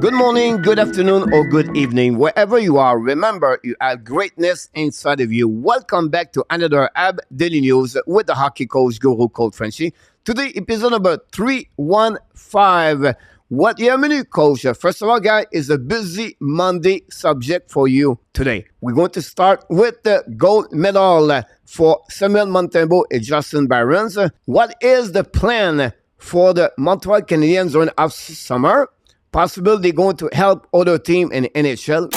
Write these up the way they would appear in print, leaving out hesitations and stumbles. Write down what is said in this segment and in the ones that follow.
Good morning, good afternoon, or good evening. Wherever you are, remember you have greatness inside of you. Welcome back to another AB Daily News with the hockey coach guru called FRENCHY. Today, episode number 315. What your menu, coach? First of all, guys, is a busy Monday subject for you today. We're going to start with the gold medal for Samuel Montembeault and Justin Barron. What is the plan for the Montreal Canadiens during off-summer? Possibly they're going to help other team in NHL.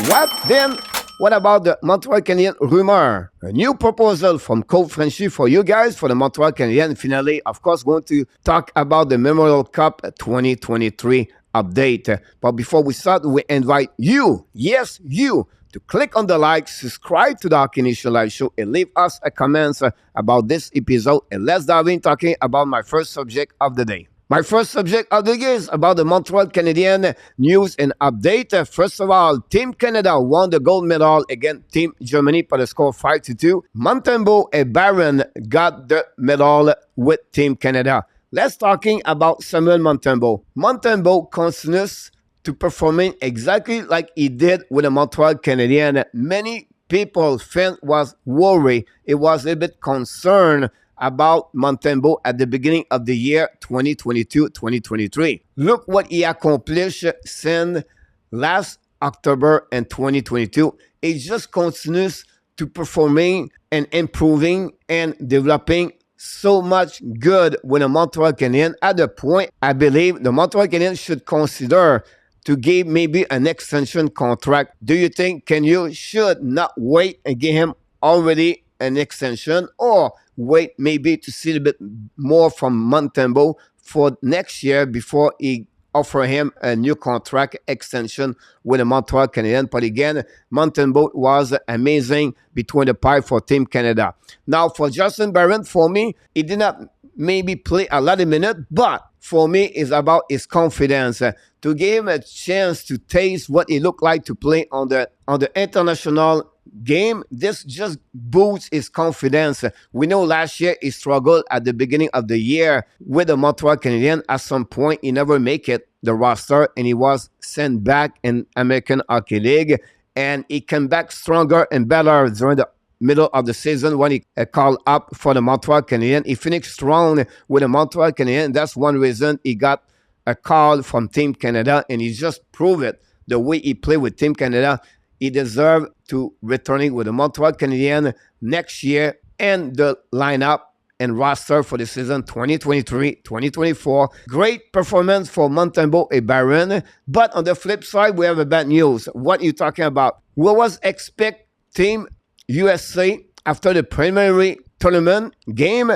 What about the Montreal Canadiens rumor? A new proposal from Coach FRENCHY for you guys for the Montreal Canadiens. Finally, of course, going to talk about the Memorial Cup 2023 update. But before we start, we invite you, yes, you, to click on the like, subscribe to the Hockey Nation Live Show, and leave us a comment about this episode. And let's dive in talking about my first subject of the day. My first subject of the day is about the Montreal Canadiens news and update. First of all, Team Canada won the gold medal against Team Germany by the score 5-2. Montembeault and Barron got the medal with Team Canada. Let's talking about Samuel Montembeault. Montembeault continues to performing exactly like he did with the Montreal Canadiens. Many people was worried. It was a bit concerned about Montembeault at the beginning of the year 2022-2023. Look what he accomplished since last October and 2022. He just continues to performing and improving and developing so much good with the Montreal Canadiens. At the point, I believe the Montreal Canadiens should consider to give maybe an extension contract. Do you think you should not wait and give him already an extension, or wait maybe to see a bit more from Montembeault for next year before he offer him a new contract extension with the Montreal Canadiens? But again, Montembeault was amazing between the pipe for Team Canada. Now for Justin Barron, for me, he did not maybe play a lot of minutes, but for me, it's about his confidence. To give him a chance to taste what it looked like to play on the international game, this just boosts his confidence. We know last year he struggled at the beginning of the year with the Montreal Canadiens. At some point, he never make it the roster, and he was sent back in American Hockey League, and he came back stronger and better during the middle of the season when he called up for the Montreal Canadiens. He finished strong with the Montreal Canadiens. That's one reason he got a call from Team Canada, and he just proved it. The way he played with Team Canada, he deserved to returning with the Montreal Canadiens next year and the lineup and roster for the season 2023-2024. Great performance for Montembeault and Barron. But on the flip side, we have a bad news. What are you talking about? We was expect Team USA after the preliminary tournament game.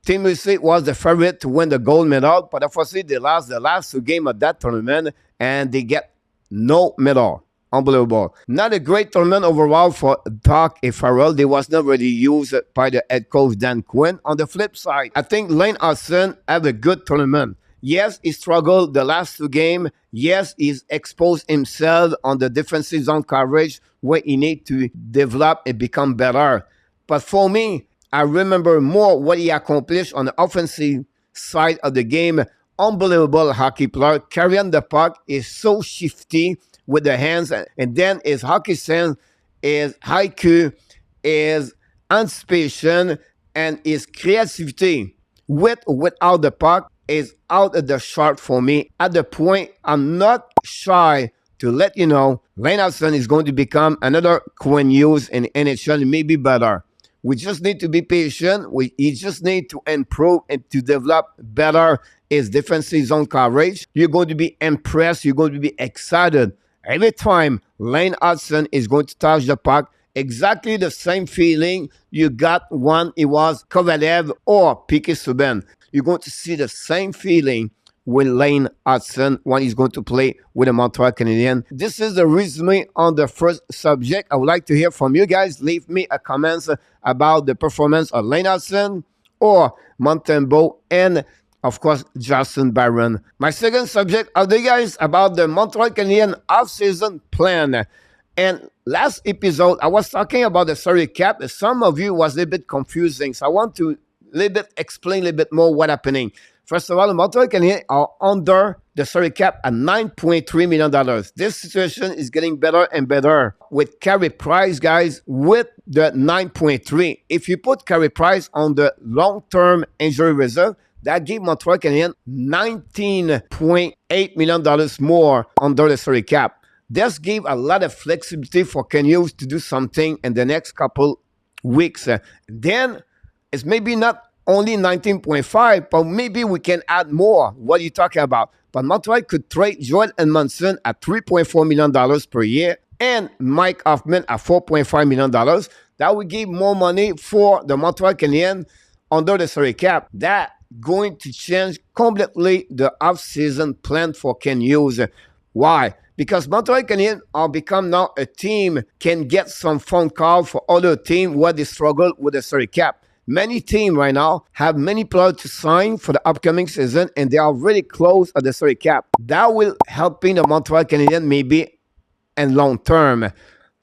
Team USA was the favorite to win the gold medal, but unfortunately they lost the last two games of that tournament and they get no medal. Unbelievable. Not a great tournament overall for Doc and Farrell. They was not really used by the head coach Dan Quinn. On the flip side, I think Lane Hudson had a good tournament. Yes, he struggled the last two games. Yes, he's exposed himself on the defensive zone coverage where he need to develop and become better. But for me, I remember more what he accomplished on the offensive side of the game. Unbelievable hockey player. Carrying the puck is so shifty with the hands, and then his hockey sense, his IQ, his anticipation, and his creativity with or without the puck is out of the chart for me. At the point, I'm not shy to let you know, Lane Hudson is going to become another Quinn Hughes in NHL, maybe better. We just need to be patient. He just need to improve and to develop better his defensive zone coverage. You're going to be impressed. You're going to be excited every time Lane Hudson is going to touch the puck. Exactly the same feeling you got when it was Kovalev or Piquet Subban. You're going to see the same feeling with Lane Hudson when he's going to play with the Montreal Canadiens. This is the resume on the first subject. I would like to hear from you guys. Leave me a comment about the performance of Lane Hudson or Montembeault and, of course, Justin Barron. My second subject of the year is about the Montreal Canadiens off-season plan. And last episode, I was talking about the salary cap. Some of you was a little bit confusing, so I want to explain a little bit more what's happening. First of all, the Montreal Canadiens are under the salary cap at $9.3 million. This situation is getting better and better with Carey Price, guys, with the 9.3. If you put Carey Price on the long-term injury reserve, that gave Montreal Canadiens $19.8 million more under the salary cap. This gave a lot of flexibility for Canucks to do something in the next couple weeks. Then it's maybe not only 19.5, but maybe we can add more. What are you talking about? But Montreal could trade Joel Edmondson at $3.4 million per year and Mike Hoffman at $4.5 million. That would give more money for the Montreal Canadiens under the salary cap. That going to change completely the off-season plan for Canucks. Why? Because Montreal Canadiens are become now a team can get some phone call for other teams where they struggle with the salary cap. Many teams right now have many players to sign for the upcoming season, and they are really close at the salary cap. That will helping the Montreal Canadiens maybe in long term.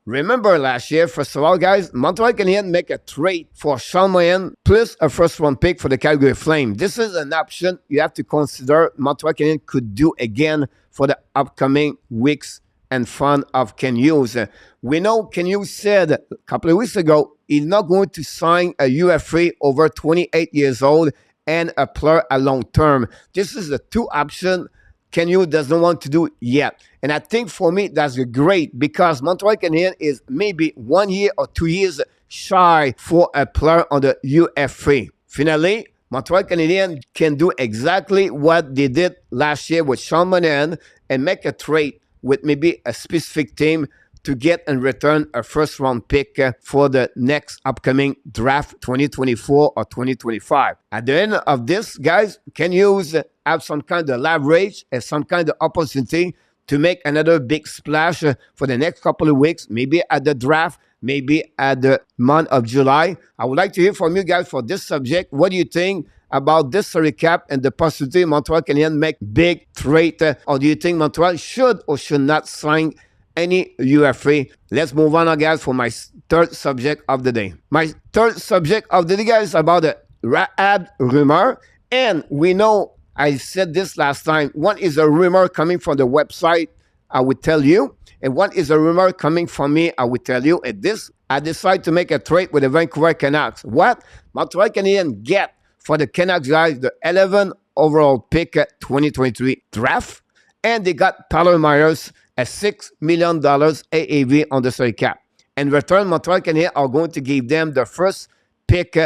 Remember last year, first of all, guys, Montreal Canadiens make a trade for Sean Moyen plus a first-round pick for the Calgary Flames. This is an option you have to consider Montreal Canadiens could do again for the upcoming weeks and fun of Canucks. We know Canucks said a couple of weeks ago he's not going to sign a UFA over 28 years old and a player a long term. This is the two options Canucks doesn't want to do yet. And I think for me, that's great because Montreal Canadiens is maybe 1 year or 2 years shy for a player on the UFA. Finally, Montreal Canadiens can do exactly what they did last year with Sean Monahan and make a trade with maybe a specific team to get and return a first-round pick for the next upcoming draft 2024 or 2025. At the end of this, guys, Canucks have some kind of leverage and some kind of opportunity to make another big splash for the next couple of weeks, maybe at the draft, maybe at the month of July. I would like to hear from you guys for this subject. What do you think about this salary cap and the possibility Montreal Canadiens make big trade? Or do you think Montreal should or should not sign any UFA? Let's move on now, guys, for my third subject of the day. My third subject of the day, guys, is about the Habs rumor. And we know, I said this last time, one is a rumor coming from the website, I would tell you. And one is a rumor coming from me, I would tell you. And this, I decided to make a trade with the Vancouver Canucks. What? Montreal Canadiens get for the Canucks, guys, the 11 overall pick 2023 draft. And they got Tyler Myers, a $6 million AAV on the salary cap. In return, Montreal Canadiens are going to give them the first pick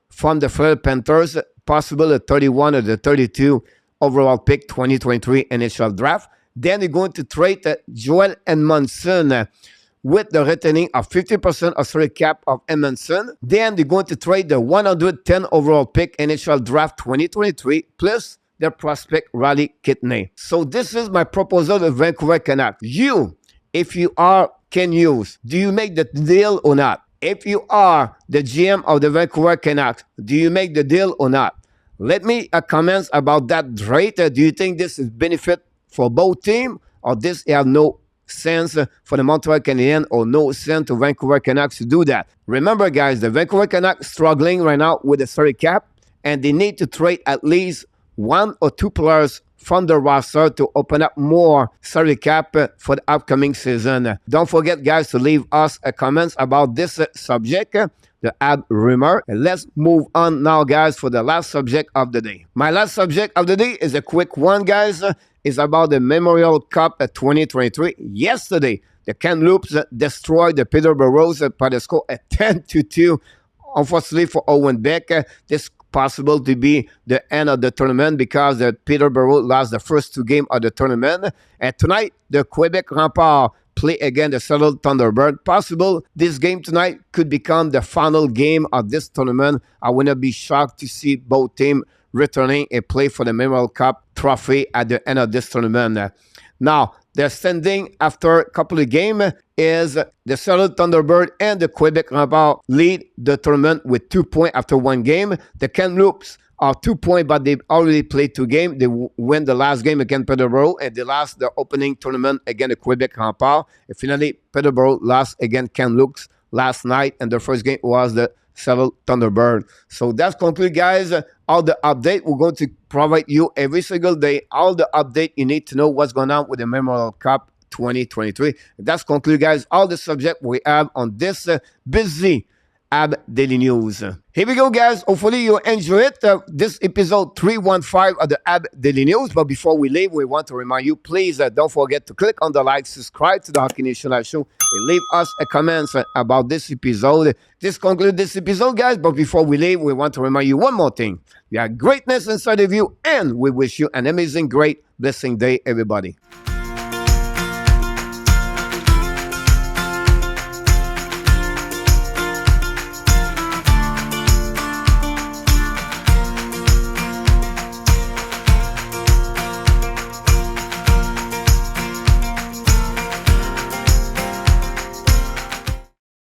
from the Florida Panthers, possible the 31 or the 32 overall pick 2023 NHL draft. Then they're going to trade Joel Edmondson with the retaining of 50% of salary cap of Edmondson. Then they're going to trade the 110 overall pick NHL draft 2023 plus their prospect Riley Kidney. So this is my proposal to Vancouver Canucks. You, if you are Canucks, do you make the deal or not? If you are the GM of the Vancouver Canucks, do you make the deal or not? Let me comments about that trade. Do you think this is benefit for both teams, or this have no sense for the Montreal Canadiens or no sense to Vancouver Canucks to do that? Remember, guys, the Vancouver Canucks struggling right now with the salary cap, and they need to trade at least one or two players from the roster to open up more salary cap for the upcoming season. Don't forget, guys, to leave us a comments about this subject, the Habs rumor. And let's move on now, guys, for the last subject of the day. My last subject of the day is a quick one, guys. It's about the Memorial Cup 2023. Yesterday, the Kamloops destroyed the Peterborough by the score at 10-2. Unfortunately for Owen Beck, this possible to be the end of the tournament because the Peterborough lost the first two games of the tournament. And tonight, the Quebec Remparts play against the Seattle Thunderbird. Possible this game tonight could become the final game of this tournament. I would not be shocked to see both teams returning and play for the Memorial Cup trophy at the end of this tournament. Now, the standing after a couple of games is the Seattle Thunderbird and the Quebec Remparts lead the tournament with 2 points after one game. The Kamloops are 2 points, but they've already played two games. They win the last game against Peterborough, and they lost the opening tournament against the Quebec Remparts. And finally, Peterborough lost against Kamloops last night, and the first game was the Seattle Thunderbird. So that's conclude, guys. All the update we're going to provide you every single day. All the update you need to know what's going on with the Memorial Cup 2023. That's conclude, guys. All the subject we have on this busy Ab Daily News. Here we go, guys. Hopefully you enjoy it. This episode 315 of the Ab Daily News. But before we leave, we want to remind you, please don't forget to click on the like, subscribe to the Hockey Nation Live Show, and leave us a comment about this episode. This concludes this episode, guys. But before we leave, we want to remind you one more thing. You have greatness inside of you, and we wish you an amazing, great, blessing day, everybody.